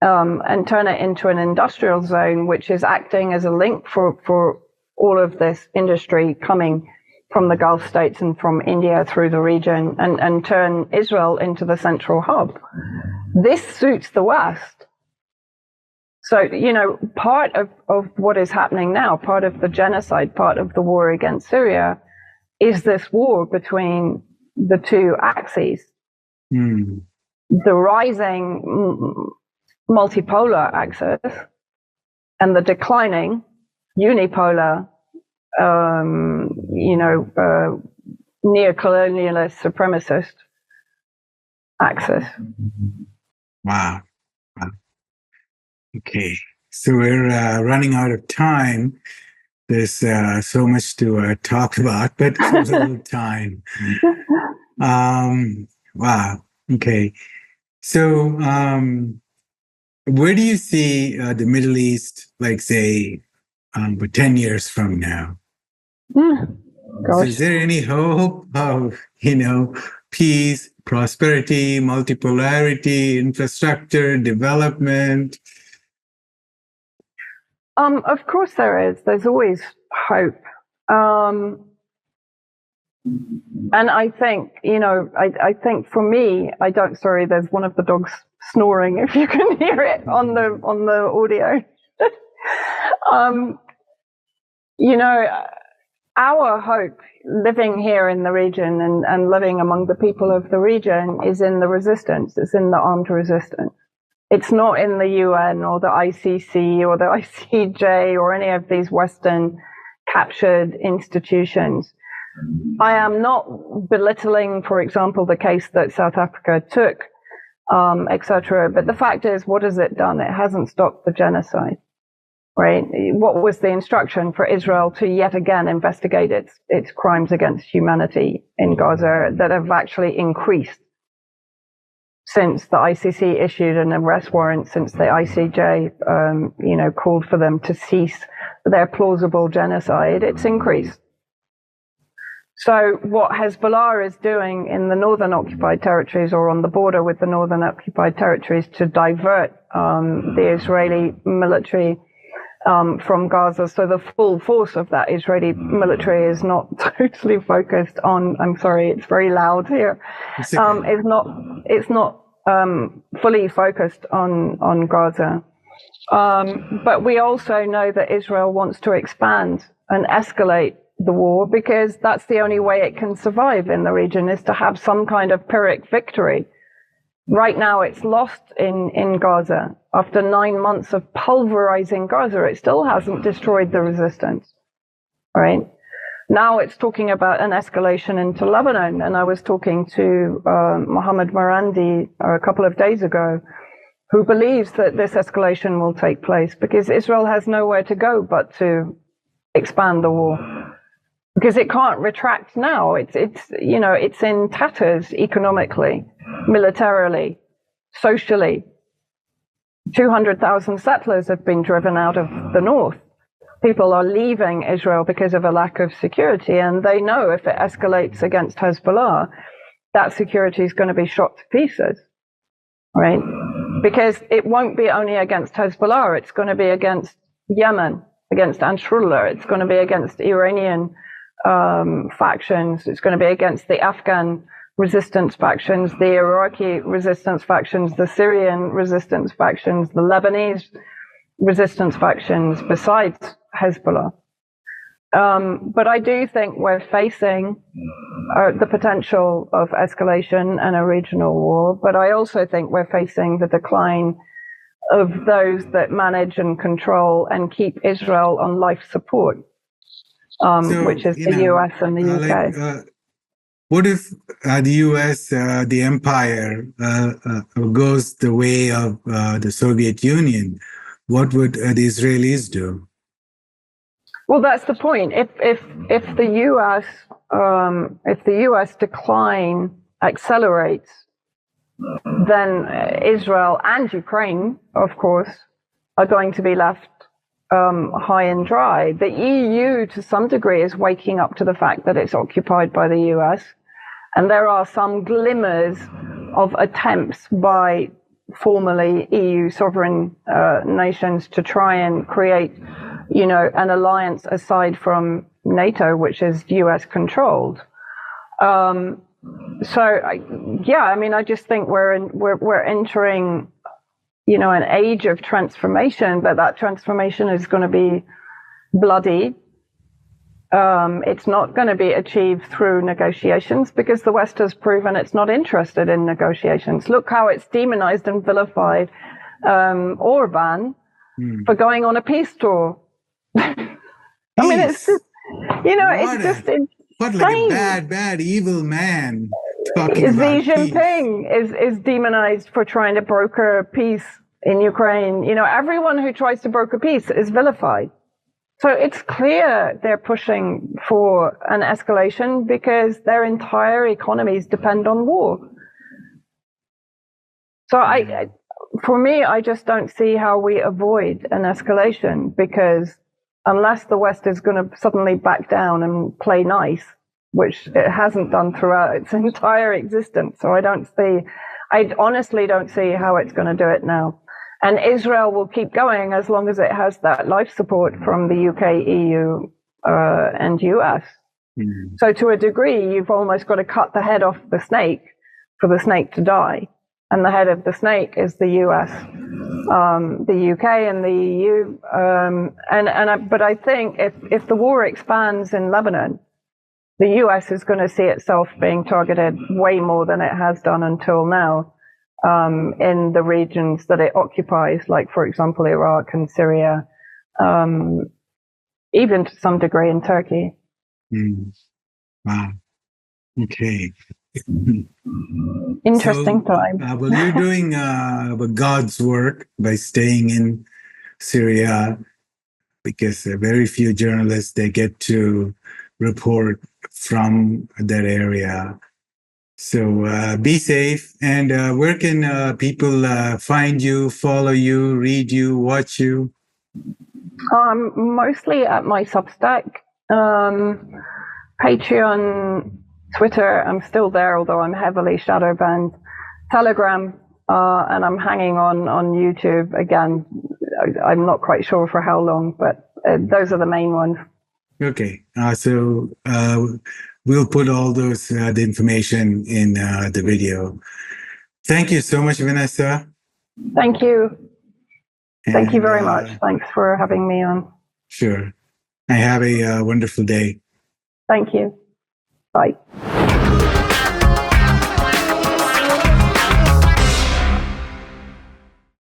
and turn it into an industrial zone, which is acting as a link for all of this industry coming from the Gulf states and from India through the region, and turn Israel into the central hub. This suits the West. So, part of what is happening now, part of the genocide, part of the war against Syria, is this war between the two axes. The rising multipolar axis and the declining unipolar neo-colonialist supremacist axis.
Wow. Okay. So we're running out of time. there's so much to talk about, but a little time. Wow. Okay. So, where do you see the Middle East, like, say, 10 years from now? So is there any hope of, peace, prosperity, multipolarity, infrastructure, development?
Of course there is. There's always hope. And I think, I think for me, sorry, there's one of the dogs snoring, if you can hear it on the audio. Our hope living here in the region and living among the people of the region is in the resistance. It's in the armed resistance. It's not in the UN or the ICC or the ICJ or any of these Western captured institutions. I am not belittling, for example, the case that South Africa took, etc. But the fact is, what has it done? It hasn't stopped the genocide, right? What was the instruction for Israel to yet again investigate its crimes against humanity in Gaza that have actually increased since the ICC issued an arrest warrant, since the ICJ, called for them to cease their plausible genocide? It's increased. So what Hezbollah is doing in the northern occupied territories or on the border with the northern occupied territories to divert the Israeli military from Gaza, so the full force of that Israeli military is not totally focused on, I'm sorry, it's very loud here, it's not fully focused on Gaza. But we also know that Israel wants to expand and escalate the war because that's the only way it can survive in the region, is to have some kind of Pyrrhic victory. Right now it's lost in Gaza. After 9 months of pulverizing Gaza, it still hasn't destroyed the resistance. All right. Now it's talking about an escalation into Lebanon. And I was talking to Mohammed Marandi a couple of days ago, who believes that this escalation will take place because Israel has nowhere to go but to expand the war. Because it can't retract now. It's in tatters economically, militarily, socially. 200,000 settlers have been driven out of the north. People are leaving Israel because of a lack of security, and they know if it escalates against Hezbollah, that security is going to be shot to pieces, right? Because it won't be only against Hezbollah, it's going to be against Yemen, against Ansarullah, it's going to be against Iranian factions, it's going to be against the Afghan resistance factions, the Iraqi resistance factions, the Syrian resistance factions, the Lebanese resistance factions, besides Hezbollah. But I do think we're facing the potential of escalation and a regional war, but I also think we're facing the decline of those that manage and control and keep Israel on life support. Which is the US and the UK.
What if the US, the empire, goes the way of the Soviet Union? What would the Israelis do?
Well, that's the point. If the US decline accelerates, then Israel and Ukraine, of course, are going to be left high and dry. The EU, to some degree, is waking up to the fact that it's occupied by the US, and there are some glimmers of attempts by formerly EU sovereign nations to try and create, an alliance aside from NATO, which is US controlled. I just think we're entering an age of transformation, but that transformation is going to be bloody. It's not going to be achieved through negotiations because the West has proven it's not interested in negotiations. Look how it's demonized and vilified Orban for going on a peace tour. It's just, it's just insane.
What, like a bad, evil man talking
Xi
about
Jinping is demonized for trying to broker peace in Ukraine. Everyone who tries to broker peace is vilified. So it's clear they're pushing for an escalation because their entire economies depend on war. So for me, I just don't see how we avoid an escalation, because unless the West is going to suddenly back down and play nice, which it hasn't done throughout its entire existence. So I honestly don't see how it's going to do it now. And Israel will keep going as long as it has that life support from the UK, EU, and US. Mm-hmm. So to a degree, you've almost got to cut the head off the snake for the snake to die. And the head of the snake is the US, the UK, and the EU. But I think if the war expands in Lebanon, the US is going to see itself being targeted way more than it has done until now. In the regions that it occupies, like, for example, Iraq and Syria, even to some degree in Turkey.
Mm. Wow. Okay.
Interesting time.
Well, you're doing God's work by staying in Syria, because very few journalists, they get to report from that area. So be safe. And where can people find you, follow you, read you, watch you?
Mostly at my Substack, Patreon, Twitter. I'm still there, although I'm heavily shadow banned. Telegram, and I'm hanging on YouTube. Again, I'm not quite sure for how long, but those are the main ones.
Okay. So we'll put all those the information in the video. Thank you so much, Vanessa.
Thank you. Thank you very much. Thanks for having me on.
Sure. I have a wonderful day.
Thank you. Bye.